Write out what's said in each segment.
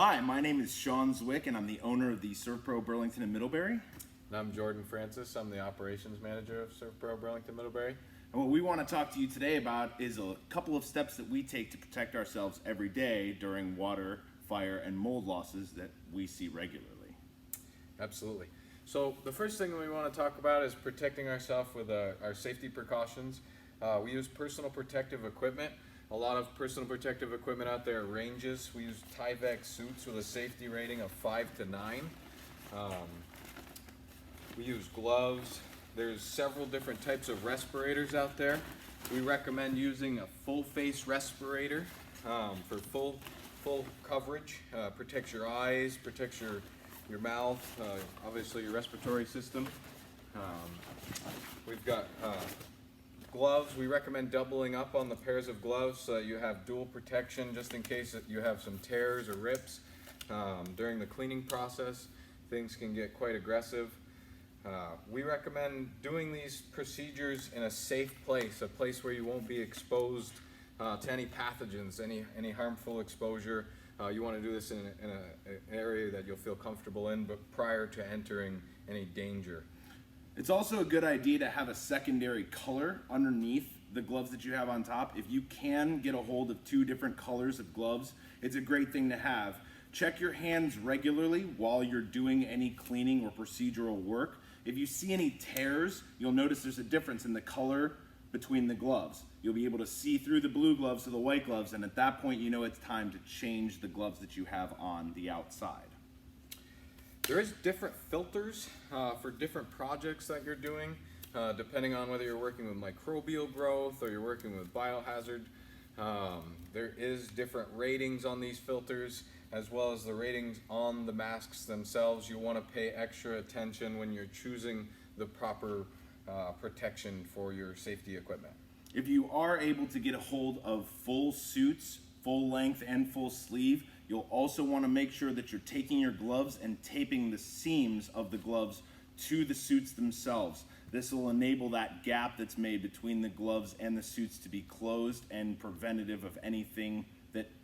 Hi, my name is Sean Zwick, and I'm the owner of the Servpro Burlington and Middlebury. And I'm Jordan Francis. I'm the operations manager of Servpro Burlington Middlebury. And what we want to talk to you today about is a couple of steps that we take to protect ourselves every day during water, fire, and mold losses that we see regularly. Absolutely. So the first thing we want to talk about is protecting ourselves with our safety precautions. We use personal protective equipment. A lot of personal protective equipment out there ranges. We use Tyvek suits with a safety rating of 5 to 9. We use gloves. There's several different types of respirators out there. We recommend using a full face respirator for full coverage. Protects your eyes, protects your mouth, obviously your respiratory system. We've got gloves. We recommend doubling up on the pairs of gloves so that you have dual protection just in case that you have some tears or rips during the cleaning process. Things can get quite aggressive. We recommend doing these procedures in a safe place, a place where you won't be exposed to any pathogens, any harmful exposure. You want to do this in an area that you'll feel comfortable in, but prior to entering any danger. It's also a good idea to have a secondary color underneath the gloves that you have on top. If you can get a hold of 2 different colors of gloves, it's a great thing to have. Check your hands regularly while you're doing any cleaning or procedural work. If you see any tears, you'll notice there's a difference in the color between the gloves. You'll be able to see through the blue gloves to the white gloves, and at that point you know it's time to change the gloves that you have on the outside. There is different filters for different projects that you're doing, depending on whether you're working with microbial growth or you're working with biohazard. There is different ratings on these filters, as well as the ratings on the masks themselves. You want to pay extra attention when you're choosing the proper protection for your safety equipment. If you are able to get a hold of full suits, full length and full sleeve, you'll also want to make sure that you're taking your gloves and taping the seams of the gloves to the suits themselves. This will enable that gap that's made between the gloves and the suits to be closed and preventative of anything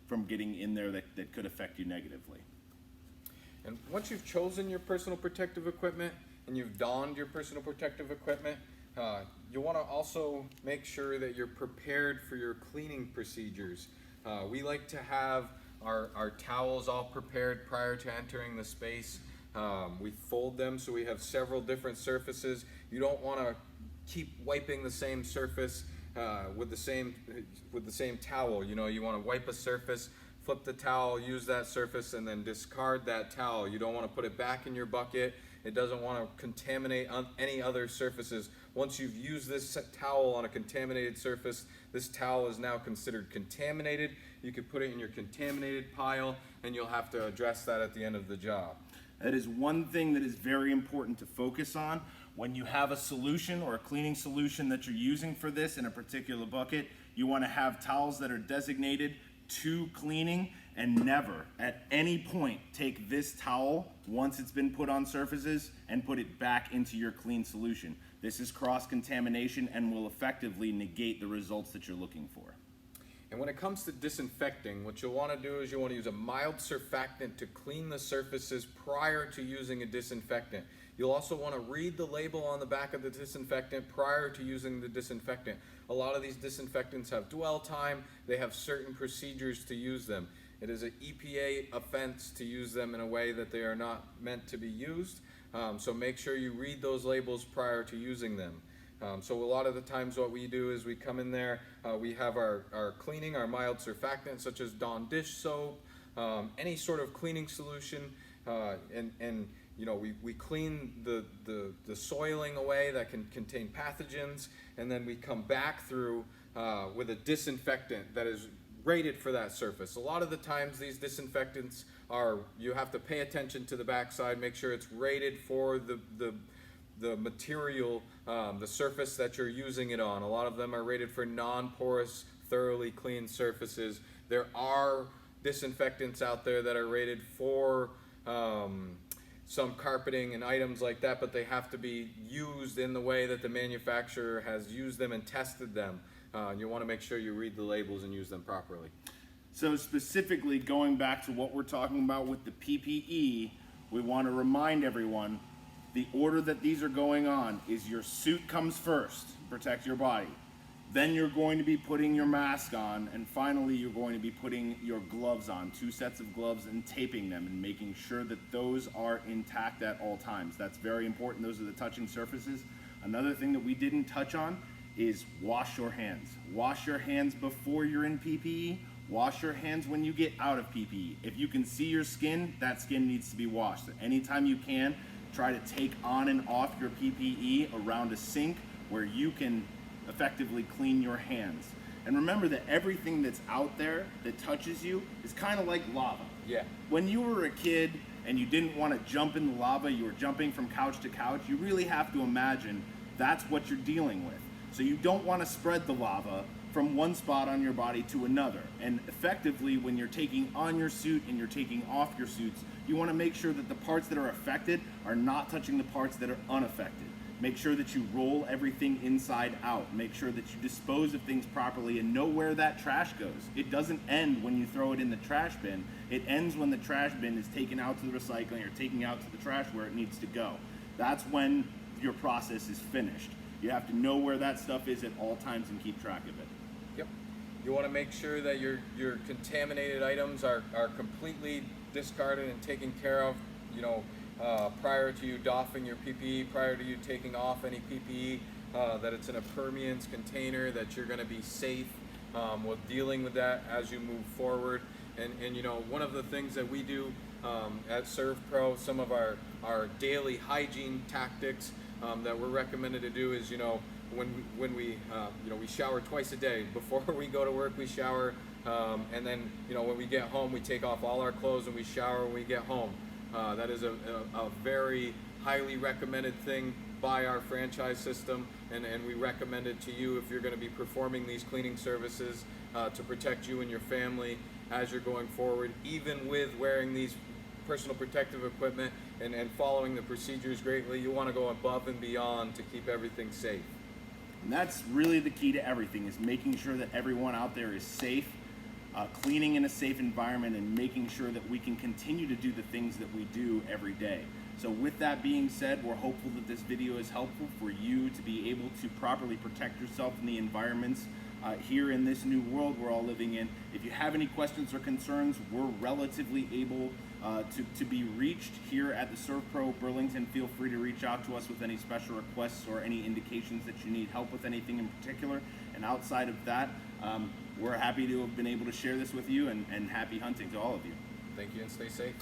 from getting in there that could affect you negatively. And once you've chosen your personal protective equipment and you've donned your personal protective equipment, you want to also make sure that you're prepared for your cleaning procedures. We like to have our towels all prepared prior to entering the space. We fold them so we have several different surfaces. You don't want to keep wiping the same surface with the same towel. You know, you want to wipe a surface, flip the towel, use that surface, and then discard that towel. You don't want to put it back in your bucket. It doesn't want to contaminate any other surfaces. Once you've used this towel on a contaminated surface, this towel is now considered contaminated. You can put it in your contaminated pile, and you'll have to address that at the end of the job. That is one thing that is very important to focus on. When you have a solution or a cleaning solution that you're using for this in a particular bucket, you want to have towels that are designated to cleaning, and never at any point take this towel once it's been put on surfaces and put it back into your clean solution. This is cross-contamination and will effectively negate the results that you're looking for. And when it comes to disinfecting, what you'll want to do is you want to use a mild surfactant to clean the surfaces prior to using a disinfectant. You'll also want to read the label on the back of the disinfectant prior to using the disinfectant. A lot of these disinfectants have dwell time. They have certain procedures to use them. It is an EPA offense to use them in a way that they are not meant to be used. So make sure you read those labels prior to using them. So a lot of the times what we do is we come in there, we have our cleaning, our mild surfactant such as Dawn dish soap, any sort of cleaning solution, and you know, we clean the soiling away that can contain pathogens, and then we come back through with a disinfectant that is rated for that surface. A lot of the times these disinfectants you have to pay attention to the backside, make sure it's rated for the material, the surface that you're using it on. A lot of them are rated for non-porous, thoroughly clean surfaces. There are disinfectants out there that are rated for some carpeting and items like that, but they have to be used in the way that the manufacturer has used them and tested them. You want to make sure you read the labels and use them properly. So specifically going back to what we're talking about with the PPE, we want to remind everyone the order that these are going on is your suit comes first, protect your body. Then you're going to be putting your mask on, and finally you're going to be putting your gloves on, 2 sets of gloves, and taping them and making sure that those are intact at all times. That's very important. Those are the touching surfaces. Another thing that we didn't touch on is wash your hands. Wash your hands before you're in PPE. Wash your hands when you get out of PPE. If you can see your skin, that skin needs to be washed. So anytime you can, try to take on and off your PPE around a sink where you can effectively clean your hands. And remember that everything that's out there that touches you is kind of like lava. Yeah. When you were a kid and you didn't want to jump in the lava, you were jumping from couch to couch, you really have to imagine that's what you're dealing with. So you don't want to spread the lava from one spot on your body to another. And effectively, when you're taking on your suit and you're taking off your suits, you want to make sure that the parts that are affected are not touching the parts that are unaffected. Make sure that you roll everything inside out. Make sure that you dispose of things properly and know where that trash goes. It doesn't end when you throw it in the trash bin. It ends when the trash bin is taken out to the recycling or taken out to the trash where it needs to go. That's when your process is finished. You have to know where that stuff is at all times and keep track of it. Yep. You want to make sure that your contaminated items are completely discarded and taken care of, prior to you doffing your PPE, prior to you taking off any PPE, that it's in a permeance container, that you're going to be safe with dealing with that as you move forward. And one of the things that we do at Servpro, some of our daily hygiene tactics that we're recommended to do is, when we shower twice a day. Before we go to work, we shower, and then when we get home, we take off all our clothes and we shower when we get home. That is a very highly recommended thing by our franchise system, and we recommend it to you if you're going to be performing these cleaning services to protect you and your family as you're going forward, even with wearing these personal protective equipment and following the procedures greatly. You want to go above and beyond to keep everything safe. And that's really the key to everything, is making sure that everyone out there is safe, cleaning in a safe environment, and making sure that we can continue to do the things that we do every day. So with that being said, we're hopeful that this video is helpful for you to be able to properly protect yourself in the environments here in this new world we're all living in. If you have any questions or concerns, we're relatively able to be reached here at the Servpro Burlington. Feel free to reach out to us with any special requests or any indications that you need help with anything in particular. And outside of that, we're happy to have been able to share this with you, and happy hunting to all of you. Thank you, and stay safe.